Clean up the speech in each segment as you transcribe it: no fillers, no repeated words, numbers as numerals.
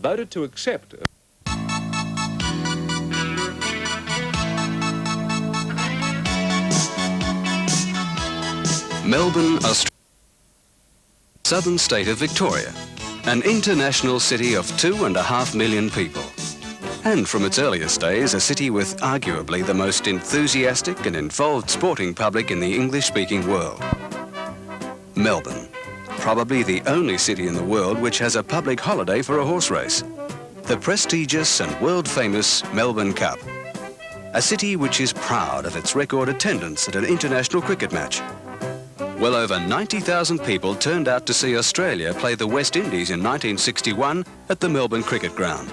voted to accept. Melbourne, Australia, southern state of Victoria, an international city of 2.5 million people. And from its earliest days, a city with arguably the most enthusiastic and involved sporting public in the English-speaking world. Melbourne, probably the only city in the world which has a public holiday for a horse race. The prestigious and world-famous Melbourne Cup. A city which is proud of its record attendance at an international cricket match. Well over 90,000 people turned out to see Australia play the West Indies in 1961 at the Melbourne Cricket Ground.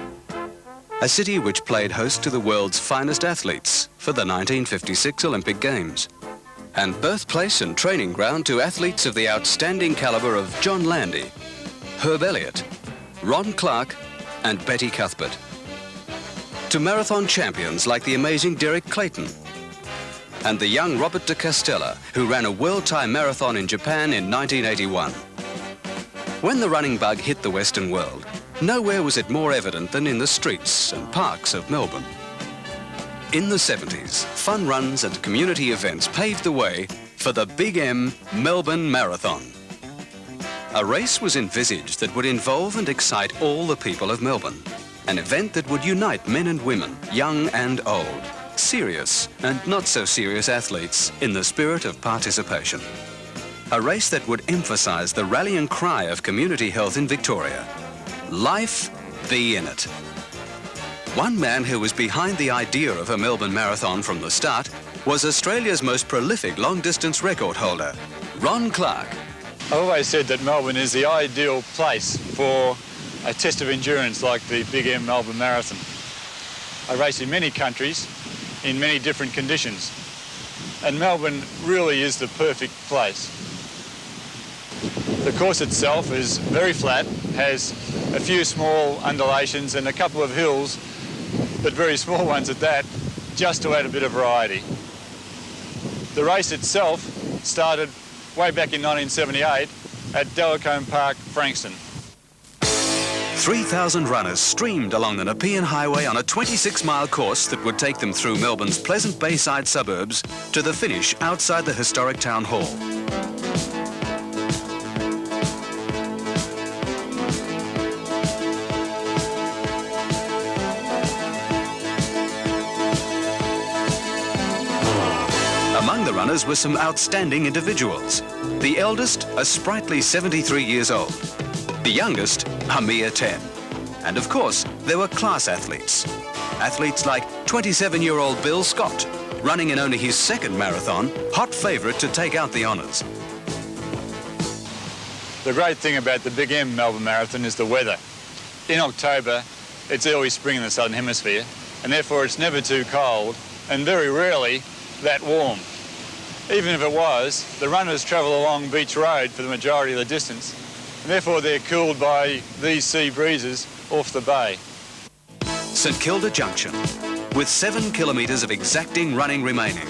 A city which played host to the world's finest athletes for the 1956 Olympic Games. And birthplace and training ground to athletes of the outstanding calibre of John Landy, Herb Elliott, Ron Clark and Betty Cuthbert. To marathon champions like the amazing Derek Clayton and the young Robert de Castella, who ran a world time marathon in Japan in 1981. When the running bug hit the Western world, nowhere was it more evident than in the streets and parks of Melbourne. In the 70s, fun runs and community events paved the way for the Big M Melbourne Marathon. A race was envisaged that would involve and excite all the people of Melbourne. An event that would unite men and women, young and old, serious and not so serious athletes in the spirit of participation. A race that would emphasise the rallying cry of community health in Victoria. Life be in it. One man who was behind the idea of a Melbourne Marathon from the start was Australia's most prolific long-distance record holder, Ron Clark. I've always said that Melbourne is the ideal place for a test of endurance like the Big M Melbourne Marathon. I race in many countries, in many different conditions, and Melbourne really is the perfect place. The course itself is very flat, has a few small undulations and a couple of hills, but very small ones at that, just to add a bit of variety. The race itself started way back in 1978 at Delacombe Park, Frankston. 3,000 runners streamed along the Nepean Highway on a 26-mile course that would take them through Melbourne's pleasant Bayside suburbs to the finish outside the historic town hall. Among the runners were some outstanding individuals. The eldest, a sprightly 73 years old. The youngest, a mere 10. And of course, there were class athletes. Athletes like 27-year-old Bill Scott, running in only his second marathon, hot favourite to take out the honours. The great thing about the Big M Melbourne Marathon is the weather. In October, it's early spring in the Southern Hemisphere, and therefore it's never too cold and very rarely that warm. Even if it was, the runners travel along Beach Road for the majority of the distance, and therefore they're cooled by these sea breezes off the bay. St Kilda Junction, with 7 kilometres of exacting running remaining.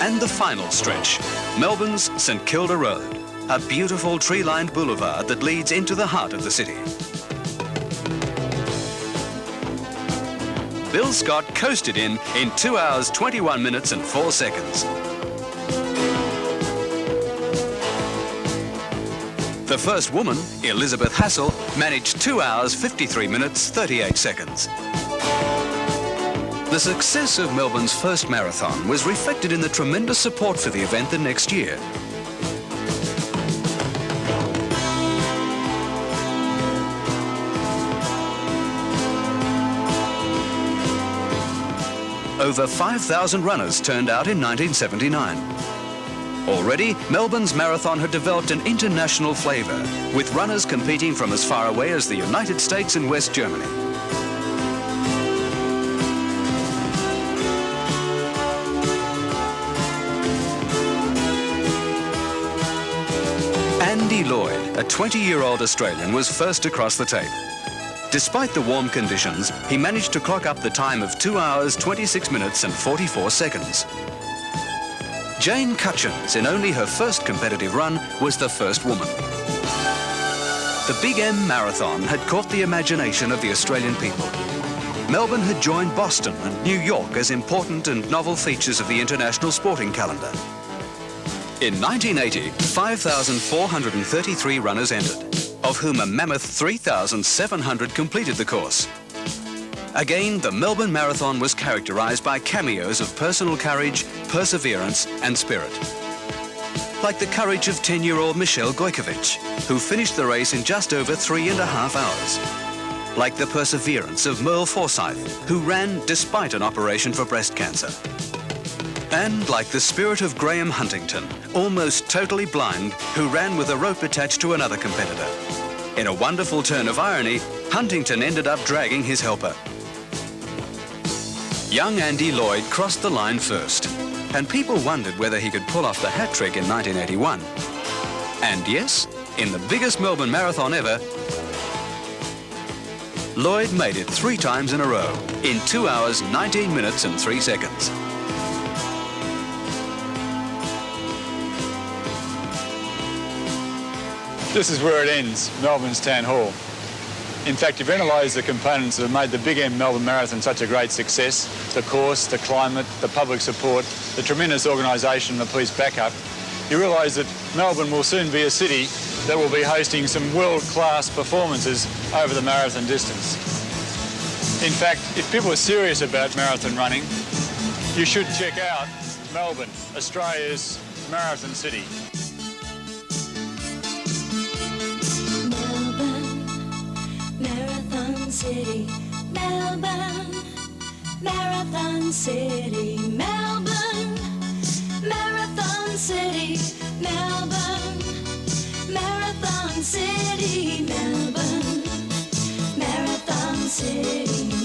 And the final stretch, Melbourne's St Kilda Road, a beautiful tree-lined boulevard that leads into the heart of the city. Bill Scott coasted in 2 hours, 21 minutes and 4 seconds. The first woman, Elizabeth Hassel, managed 2 hours, 53 minutes, 38 seconds. The success of Melbourne's first marathon was reflected in the tremendous support for the event the next year. Over 5,000 runners turned out in 1979. Already, Melbourne's marathon had developed an international flavour, with runners competing from as far away as the United States and West Germany. Andy Lloyd, a 20-year-old Australian, was first across the tape. Despite the warm conditions, he managed to clock up the time of 2 hours, 26 minutes and 44 seconds. Jane Cutchins, in only her first competitive run, was the first woman. The Big M Marathon had caught the imagination of the Australian people. Melbourne had joined Boston and New York as important and novel features of the international sporting calendar. In 1980, 5,433 runners entered, of whom a mammoth 3,700 completed the course. Again, the Melbourne Marathon was characterised by cameos of personal courage, perseverance and spirit. Like the courage of 10-year-old Michelle Gojkovic, who finished the race in just over 3.5 hours. Like the perseverance of Merle Forsyth, who ran despite an operation for breast cancer. And like the spirit of Graham Huntington, almost totally blind, who ran with a rope attached to another competitor. In a wonderful turn of irony, Huntington ended up dragging his helper. Young Andy Lloyd crossed the line first, and people wondered whether he could pull off the hat trick in 1981. And yes, in the biggest Melbourne Marathon ever, Lloyd made it 3 times in a row, in 2 hours, 19 minutes and 3 seconds. This is where it ends, Melbourne's Town Hall. In fact, if you analyse the components that have made the Big M Melbourne Marathon such a great success, the course, the climate, the public support, the tremendous organisation and the police backup, you realise that Melbourne will soon be a city that will be hosting some world-class performances over the marathon distance. In fact, if people are serious about marathon running, you should check out Melbourne, Australia's marathon city. City, Melbourne, Marathon City, Melbourne, Marathon City, Melbourne, Marathon City, Melbourne, Marathon City.